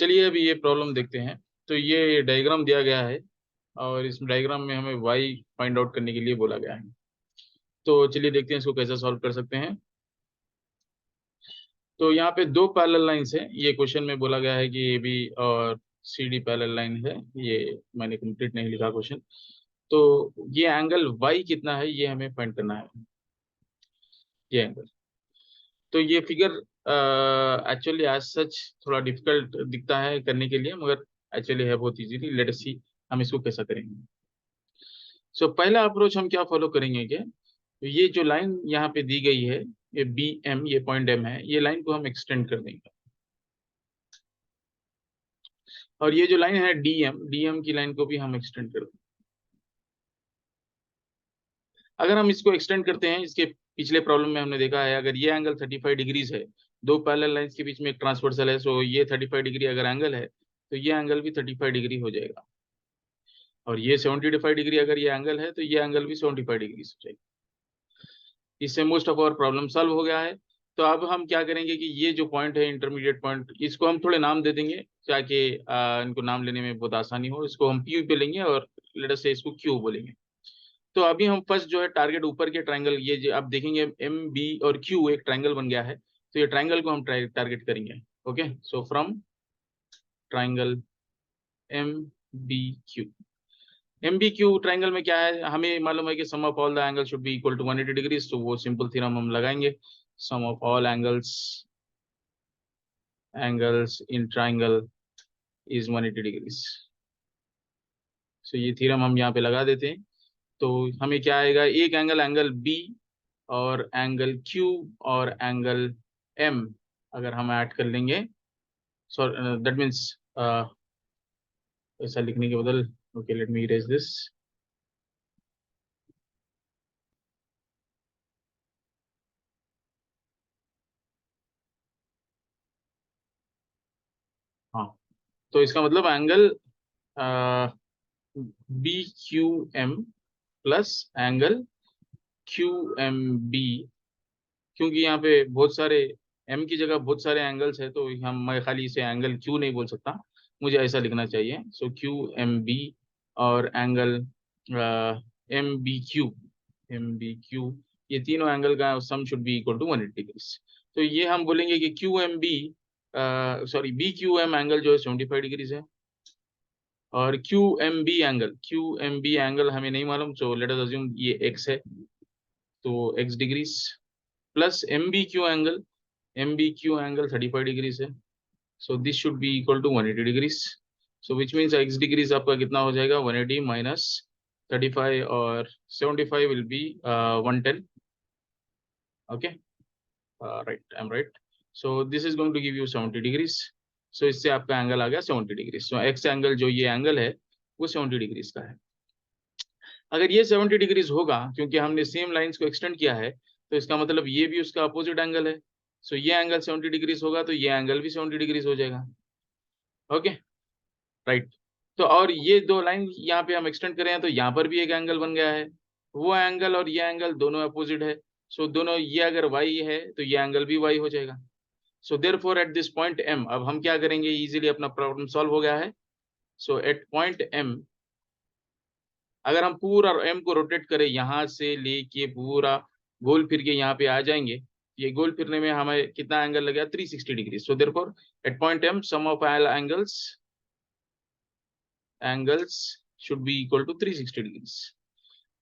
चलिए अभी ये प्रॉब्लम देखते हैं। तो ये डायग्राम दिया गया है और इस डायग्राम में हमें y फाइंड आउट करने के लिए बोला गया है। तो चलिए देखते हैं इसको कैसे सॉल्व कर सकते हैं। तो यहाँ पे दो पैरेलल लाइंस है। ये क्वेश्चन में बोला गया है कि ए बी और सी डी पैरेलल लाइन है। ये मैंने कंप्लीट नहीं लिखा क्वेश्चन। तो ये एंगल y कितना है ये हमें फाइंड करना है, ये एंगल। तो ये फिगर एक्चुअली एज सच थोड़ा डिफिकल्ट दिखता है करने के लिए, मगर एक्चुअली है बहुत इजीली। लेट अस सी हम इसको कैसा करेंगे। सो पहला अप्रोच हम क्या फॉलो करेंगे कि तो ये जो लाइन यहाँ पे दी गई है, ये बी एम, ये पॉइंट एम है, ये लाइन को हम एक्सटेंड कर देंगे। और ये जो लाइन है डी एम की लाइन को भी हम एक्सटेंड कर देंगे। अगर हम इसको एक्सटेंड करते हैं, इसके पिछले प्रॉब्लम में हमने देखा है, अगर ये एंगल 35 डिग्रीज है, दो पैरेलल लाइंस के बीच में एक ट्रांसवर्सल है, सो ये 35 डिग्री अगर एंगल है तो ये एंगल भी 35 डिग्री हो जाएगा। और ये 75 डिग्री अगर ये एंगल है तो ये एंगल भी 75 डिग्री हो जाएगा। इससे most of our problem solve हो गया है। तो अब हम क्या करेंगे कि ये जो पॉइंट है इंटरमीडिएट पॉइंट, इसको हम थोड़े नाम दे देंगे ताकि इनको नाम लेने में बहुत आसानी हो। इसको हम पी पे लेंगे और लेट अस से इसको क्यू बोलेंगे। तो अभी हम फर्स्ट जो है टारगेट ऊपर के ट्रायंगल, ये जो आप देखेंगे एम बी और क्यू एक ट्रायंगल बन गया है, तो ये ट्रायंगल को हम टारगेट करेंगे। Okay, so from triangle M B Q. M B Q triangle में क्या है, हमें मालूम है कि sum of all the angle should be equal to 180 degrees. तो वो सिंपल थ्योरम हम लगाएंगे, sum of all angles in triangle is 180 degrees. So ये थ्योरम हम यहाँ पे लगा देते हैं। तो हमें क्या आएगा, एक एंगल एंगल बी और एंगल क्यू और एंगल एम अगर हम ऐड कर लेंगे, सो दैट मीन्स ऐसा लिखने के बदल, okay let me erase this. हाँ, तो इसका मतलब angle B Q M plus angle Q M B, क्योंकि यहाँ पे बहुत सारे एम की जगह बहुत सारे एंगल्स है, तो हम मैं खाली इसे एंगल क्यू नहीं बोल सकता, मुझे ऐसा लिखना चाहिए। सो क्यू एम बी और एंगल एम बी क्यू, ये तीनों एंगल का sum should be equal to 180 degrees. तो ये हम बोलेंगे कि Q M B sorry B Q M angle जो है 75 डिग्रीज है, और क्यू एम बी एंगल हमें नहीं मालूम, सो लेट अस अज्यूम ये एक्स है, तो X degrees plus M B Q angle 35 degrees है। So this should be equal to 180 degrees. So which means X degrees आपका कितना हो जाएगा, 180 माइनस 35, और 75 will be 110। Okay, right, I am right. So this is going to give you 70 degrees. So इससे आपका angle आ गया 70 degrees. सो x angle जो ये एंगल है वो 70 डिग्रीज का है। अगर ये 70 डिग्रीज होगा, क्योंकि हमने सेम लाइंस को एक्सटेंड किया है, तो इसका मतलब ये भी उसका अपोजिट एंगल है। सो ये एंगल 70 डिग्रीज होगा तो ये एंगल भी 70 डिग्रीज हो जाएगा। Okay, right. तो और ये दो लाइन यहाँ पे हम एक्सटेंड करें तो यहाँ पर भी एक एंगल बन गया है। वो एंगल और ये एंगल दोनों अपोजिट है। सो दोनों, ये अगर y है तो ये एंगल भी y हो जाएगा। सो therefore at this point m, अब हम क्या करेंगे, इजीली अपना प्रॉब्लम सॉल्व हो गया है। सो एट पॉइंट m, अगर हम पूरा m को रोटेट करें, यहाँ से लेके पूरा गोल फिर के यहाँ पे आ जाएंगे, ये गोल फिरने में हमें कितना एंगल लगेगा, 360 degree. So therefore at point m sum of all angles should be equal to 360 degree.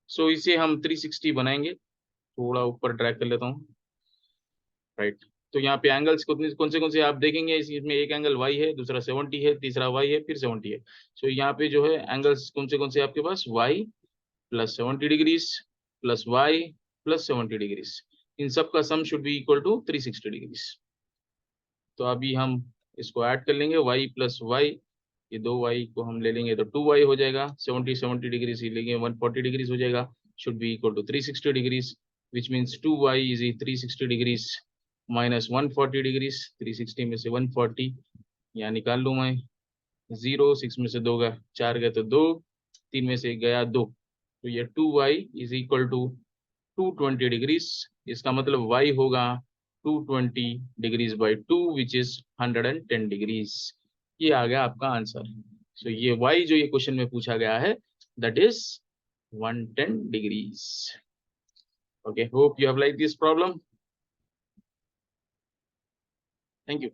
So इसे हम 360 बनाएंगे, थोड़ा ऊपर ड्रैग कर लेता हूँ, राइट। तो यहाँ पे एंगल्स कौन से आप देखेंगे, इसमें एक एंगल y है, दूसरा 70 है, तीसरा y है, फिर 70 है। सो यहाँ पे जो है एंगल्स कौन से आपके पास, y plus 70 degrees plus y plus 70 degrees, इन सब का sum should be equal to 360 degrees. तो अभी हम इसको ऐड कर लेंगे, y प्लस वाई, ये दो y को हम ले लेंगे तो 2y हो जाएगा, 70 डिग्रीज ही लेंगे 140 डिग्रीज हो जाएगा, should be equal to 360 degrees, which means 2y is 360 degrees minus 140 degrees. 360 में से 140 यहाँ निकाल लूँ मैं, 0 6 में से 2 गया 4 गए तो 2, 3 में से गया 2, तो ये 2y is equal to 220 degrees. इसका मतलब y होगा 220 degrees by 2 which is 110 degrees. ये आ गया आपका आंसर। सो ये y जो ये क्वेश्चन में पूछा गया है that is 110 degrees. Okay, hope you have like this problem. Thank you.